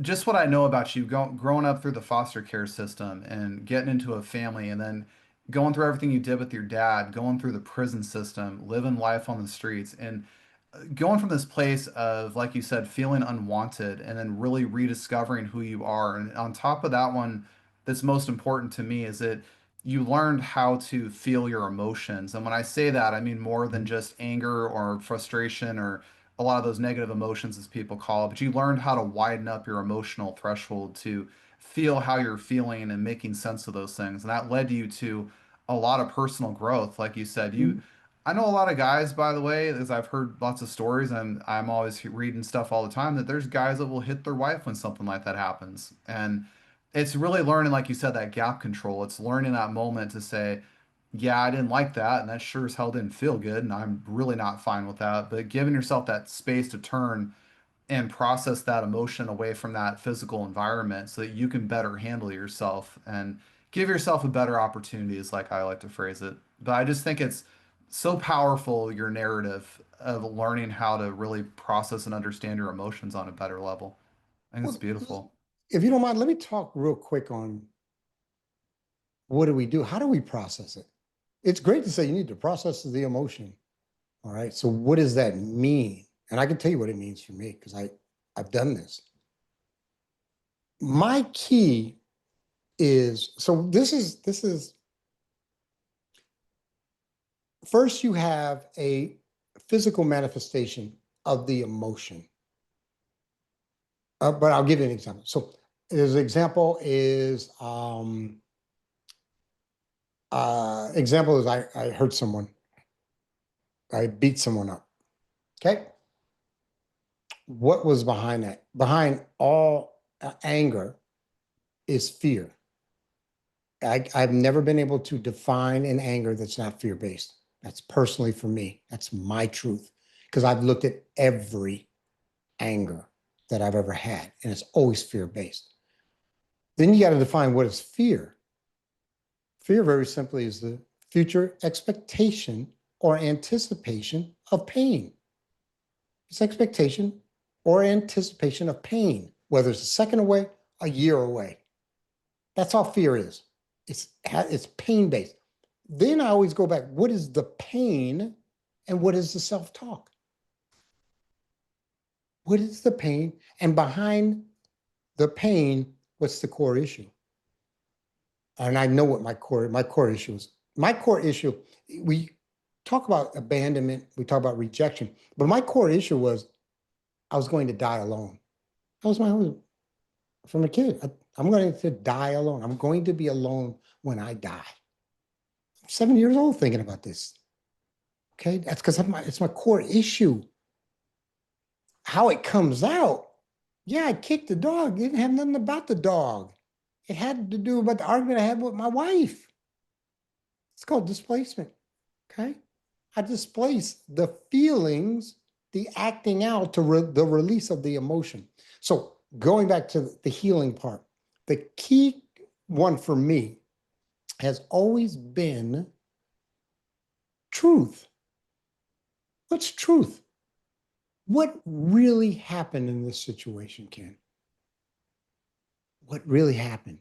Speaker 1: just what I know about you, growing up through the foster care system and getting into a family, and then going through everything you did with your dad, going through the prison system, living life on the streets, and going from this place of, like you said, feeling unwanted, and then really rediscovering who you are. And on top of that one, that's most important to me is that you learned how to feel your emotions. And when I say that, I mean more than just anger or frustration or a lot of those negative emotions, as people call it, but you learned how to widen up your emotional threshold to feel how you're feeling and making sense of those things. And that led you to a lot of personal growth. Like you said,
Speaker 2: Mhm.
Speaker 1: I know a lot of guys, by the way, as I've heard lots of stories, and I'm always reading stuff all the time, that there's guys that will hit their wife when something like that happens. And it's really learning, like you said, that gap control. It's learning that moment to say, yeah, I didn't like that, and that sure as hell didn't feel good, and I'm really not fine with that. But giving yourself that space to turn and process that emotion away from that physical environment so that you can better handle yourself and give yourself a better opportunity, is like I like to phrase it. But I just think it's so powerful, your narrative of learning how to really process and understand your emotions on a better level. I think it's
Speaker 2: Well,
Speaker 1: beautiful.
Speaker 2: if you don't mind, let me talk real quick on what do we do? How do we process it? It's great to say you need to process the emotion. All right. So what does that mean? And I can tell you what it means for me because I've done this. My key is, so this is first you have a physical manifestation of the emotion. But I'll give you an example. So his example is example is I hurt someone. I beat someone up. Okay. what was behind that? Behind all anger is fear. I've never been able to define an anger that's not fear-based. That's personally for me. That's my truth. Because I've looked at every anger that I've ever had, and it's always fear-based. Then you got to define what is fear. Fear, very simply, is the future expectation or anticipation of pain. It's expectation or anticipation of pain, whether it's a second away, a year away. That's all fear is. It's pain-based. Then I always go back, what is the pain and what is the self-talk? What is the pain? And behind the pain, what's the core issue? And I know what my core issue is. My core issue, we talk about abandonment, we talk about rejection, but my core issue was I was going to die alone. That was from a kid. I'm going to die alone. I'm going to be alone when I die. I'm 7 years old thinking about this. Okay, that's because it's my core issue. How it comes out, yeah, I kicked the dog. It didn't have nothing about the dog. It had to do about the argument I had with my wife. It's called displacement. Okay, I displace the feelings, the acting out to the release of the emotion. So going back to the healing part, the key one for me has always been truth. What's truth? What really happened in this situation, Ken? What really happened?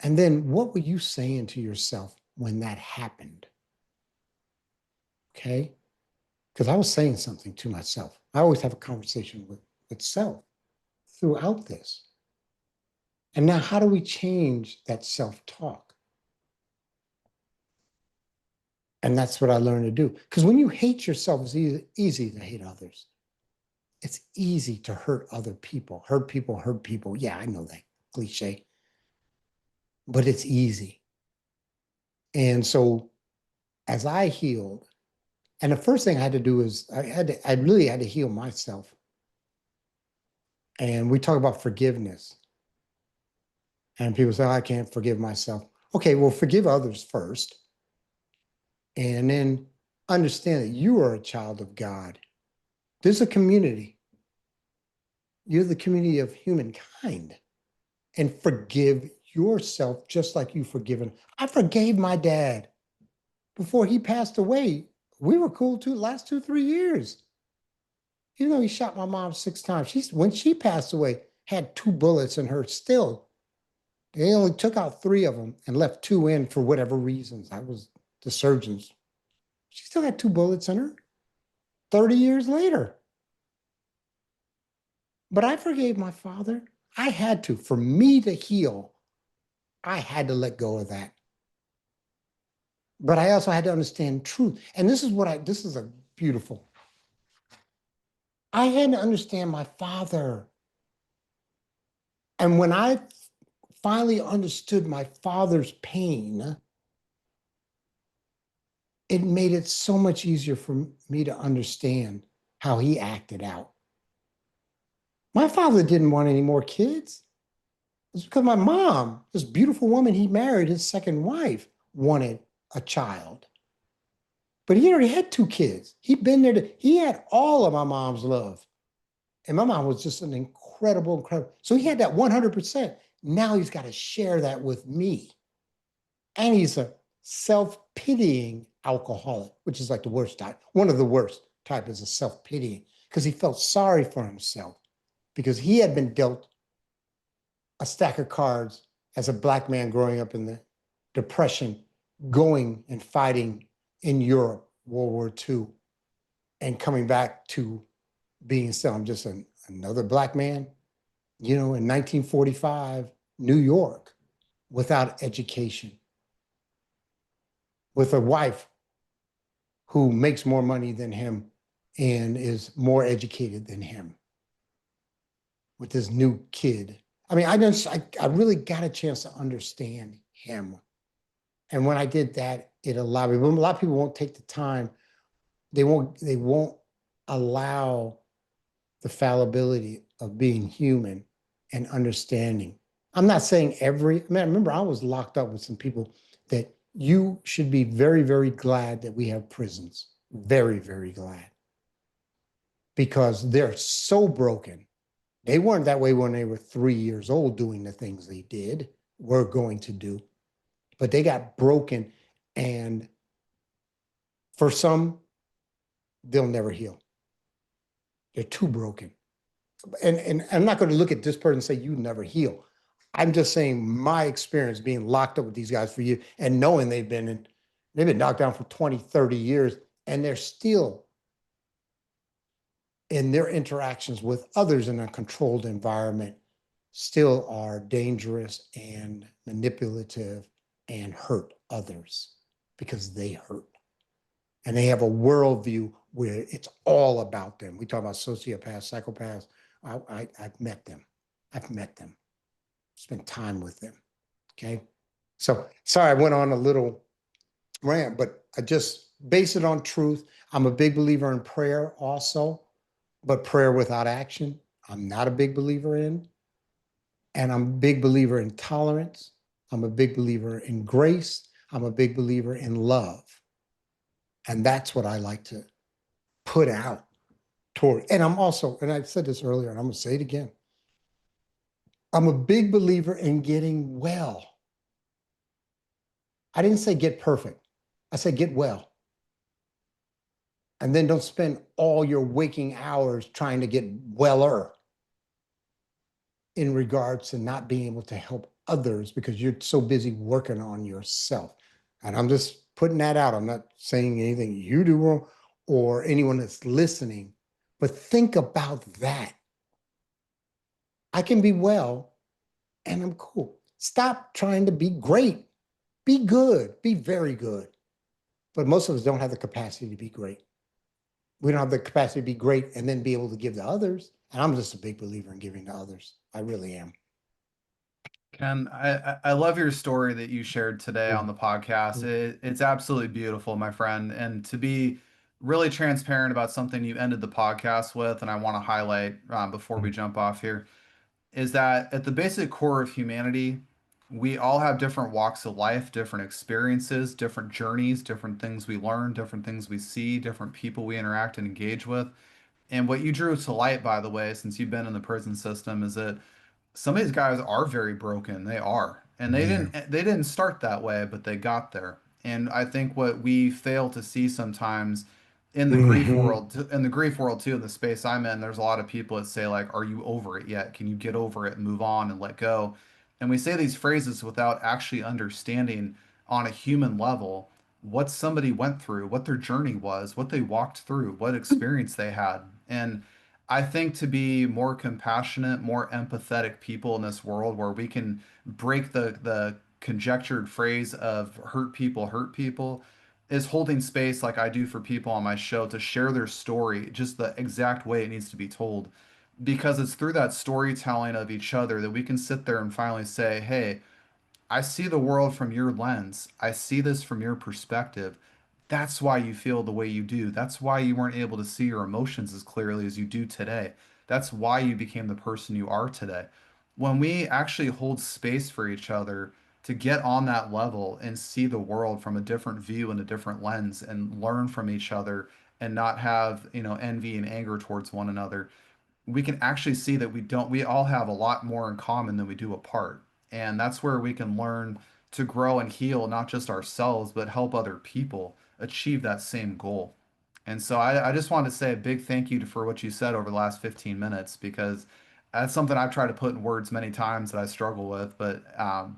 Speaker 2: And then what were you saying to yourself when that happened? Okay? Because I was saying something to myself. I always have a conversation with self throughout this. And now, how do we change that self-talk? And that's what I learned to do. Because when you hate yourself, it's easy to hate others. It's easy to hurt other people. Hurt people, hurt people. Yeah, I know that cliche. But it's easy. And so as I healed, and the first thing I had to do is I really had to heal myself. And we talk about forgiveness. And people say, oh, I can't forgive myself. Okay, well, forgive others first. And then understand that you are a child of God. There's a community. You're the community of humankind. And forgive yourself just like you've forgiven. I forgave my dad before he passed away. We were cool too, last 2-3 years. Even though he shot my mom 6 times. When she passed away, had 2 bullets in her still. They only took out 3 of them and left 2 in for whatever reasons. I was the surgeons. She still had 2 bullets in her 30 years later. But I forgave my father. I had to. For me to heal, I had to let go of that. But I also had to understand truth. And this is a beautiful. I had to understand my father. And when I finally understood my father's pain, it made it so much easier for me to understand how he acted out. My father didn't want any more kids. It's because my mom, this beautiful woman he married, his second wife, wanted a child. But he already had 2 kids. He'd been there. He had all of my mom's love. And my mom was just an incredible. So he had that 100%. Now he's got to share that with me. And he's a self-pitying alcoholic, which is like the worst type. One of the worst type is a self-pitying, because he felt sorry for himself because he had been dealt a stack of cards as a Black man growing up in the Depression, going and fighting in Europe, World War II, and coming back to being still, I'm just another Black man, in 1945, New York, without education, with a wife who makes more money than him and is more educated than him, with this new kid. I mean, I really got a chance to understand him. And when I did that, it allowed me. A lot of people won't take the time. They won't allow the fallibility of being human and understanding. I'm not saying remember, I was locked up with some people that you should be very, very glad that we have prisons. Very, very glad. Because they're so broken. They weren't that way when they were 3 years old doing the things they were going to do, but they got broken. And for some, they'll never heal. They're too broken. And I'm not going to look at this person and say, you never heal. I'm just saying my experience being locked up with these guys for years and knowing they've been knocked down for 20, 30 years, and they're still in their interactions with others in a controlled environment, still are dangerous and manipulative and hurt others because they hurt. And they have a worldview where it's all about them. We talk about sociopaths, psychopaths. I've met them. I've met them. Spent time with them. Okay. So sorry, I went on a little rant, but I just base it on truth. I'm a big believer in prayer also, but prayer without action, I'm not a big believer in. And I'm a big believer in tolerance. I'm a big believer in grace. I'm a big believer in love. And that's what I like to put out toward. And I'm also, and I said this earlier, and I'm going to say it again. I'm a big believer in getting well. I didn't say get perfect. I said get well. And then don't spend all your waking hours trying to get weller in regards to not being able to help others because you're so busy working on yourself. And I'm just putting that out. I'm not saying anything you do wrong or anyone that's listening, but think about that. I can be well and I'm cool. Stop trying to be great. Be good. Be very good. But most of us don't have the capacity to be great. We don't have the capacity to be great and then be able to give to others. And I'm just a big believer in giving to others. I really am.
Speaker 1: Ken, I love your story that you shared today on the podcast. It's absolutely beautiful, my friend. And to be really transparent about something you ended the podcast with, and I want to highlight before we jump off here, is that at the basic core of humanity, we all have different walks of life, different experiences, different journeys, different things we learn, different things we see, different people we interact and engage with. And what you drew to light, by the way, since you've been in the prison system, is that some of these guys are very broken. They are. And
Speaker 2: Yeah.
Speaker 1: they didn't start that way, but they got there. And I think what we fail to see sometimes
Speaker 2: Mm-hmm.
Speaker 1: in the grief world too, in the space I'm in, there's a lot of people that say like, "Are you over it yet? Can you get over it and move on and let go?" And we say these phrases without actually understanding on a human level what somebody went through, what their journey was, what they walked through, what experience they had. And I think to be more compassionate, more empathetic people in this world where we can break the conjectured phrase of hurt people is holding space like I do for people on my show to share their story just the exact way it needs to be told. Because it's through that storytelling of each other that we can sit there and finally say, hey, I see the world from your lens. I see this from your perspective. That's why you feel the way you do. That's why you weren't able to see your emotions as clearly as you do today. That's why you became the person you are today. When we actually hold space for each other to get on that level and see the world from a different view and a different lens and learn from each other and not have, envy and anger towards one another, we can actually see that we all have a lot more in common than we do apart. And that's where we can learn to grow and heal not just ourselves, but help other people achieve that same goal. And so I just want to say a big thank you for what you said over the last 15 minutes because that's something I've tried to put in words many times that I struggle with, but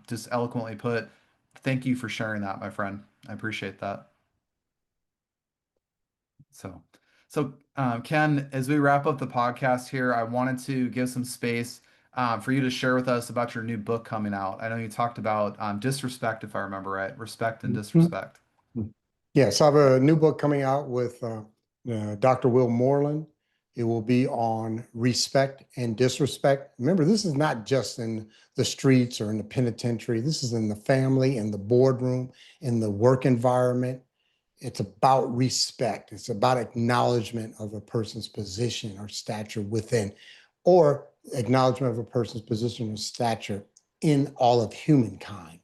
Speaker 1: just eloquently put, thank you for sharing that, my friend. I appreciate that. So, Ken, as we wrap up the podcast here, I wanted to give some space for you to share with us about your new book coming out. I know you talked about disrespect, if I remember right, respect and disrespect.
Speaker 2: Yeah, so I have a new book coming out with Dr. Will Moreland. It will be on respect and disrespect. Remember, this is not just in the streets or in the penitentiary. This is in the family, in the boardroom, in the work environment. It's about respect. It's about acknowledgement of a person's position or stature within, or acknowledgement of a person's position or stature in all of humankind.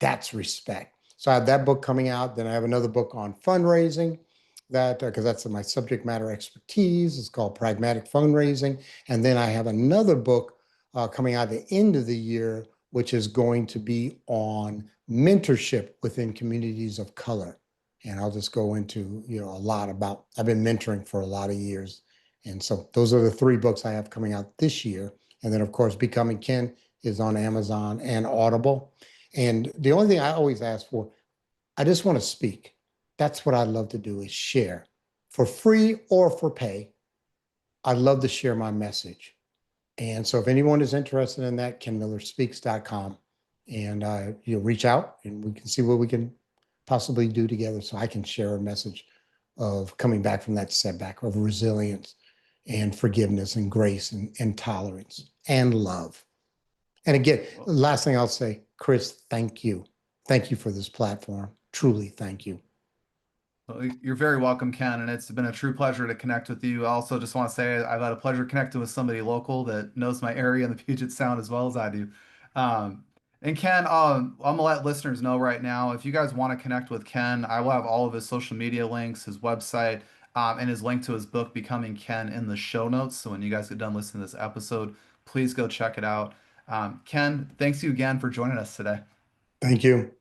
Speaker 2: That's respect. So I have that book coming out. Then I have another book on fundraising that, because that's my subject matter expertise. It's called Pragmatic Fundraising. And then I have another book coming out at the end of the year, which is going to be on mentorship within communities of color. And I'll just go into, a lot about, I've been mentoring for a lot of years. And so those are the three books I have coming out this year. And then, of course, Becoming Ken is on Amazon and Audible. And the only thing I always ask for, I just want to speak. That's what I love to do, is share for free or for pay. I love to share my message. And so if anyone is interested in that, kenmillerspeaks.com, and you'll reach out and we can see what we can possibly do together so I can share a message of coming back from that setback, of resilience and forgiveness and grace and tolerance and love. And again,
Speaker 1: Well,
Speaker 2: last thing I'll say, Chris, thank you. Thank you for this platform. Truly, thank you.
Speaker 1: well, you're very welcome, Ken, and it's been a true pleasure to connect with you. I also just want to say I've had a pleasure connecting with somebody local that knows my area and the Puget Sound as well as I do. Um, and Ken, I'm gonna let listeners know right now, if you guys want to connect with Ken, I will have all of his social media links, his website, and his link to his book, Becoming Ken, in the show notes. So when you guys get done listening to this episode, please go check it out. Ken, thanks you again for joining us today.
Speaker 2: Thank you.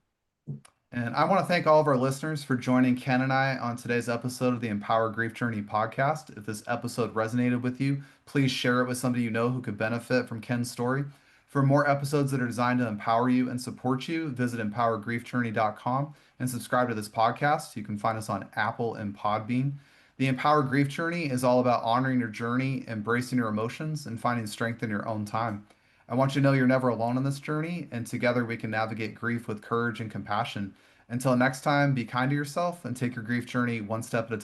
Speaker 1: And I want to thank all of our listeners for joining Ken and I on today's episode of the Empower Grief Journey podcast. If this episode resonated with you, please share it with somebody you know who could benefit from Ken's story. For more episodes that are designed to empower you and support you, visit empowergriefjourney.com and subscribe to this podcast. You can find us on Apple and Podbean. The Empower Grief Journey is all about honoring your journey, embracing your emotions, and finding strength in your own time. I want you to know you're never alone on this journey, and together we can navigate grief with courage and compassion. Until next time, be kind to yourself and take your grief journey one step at a time.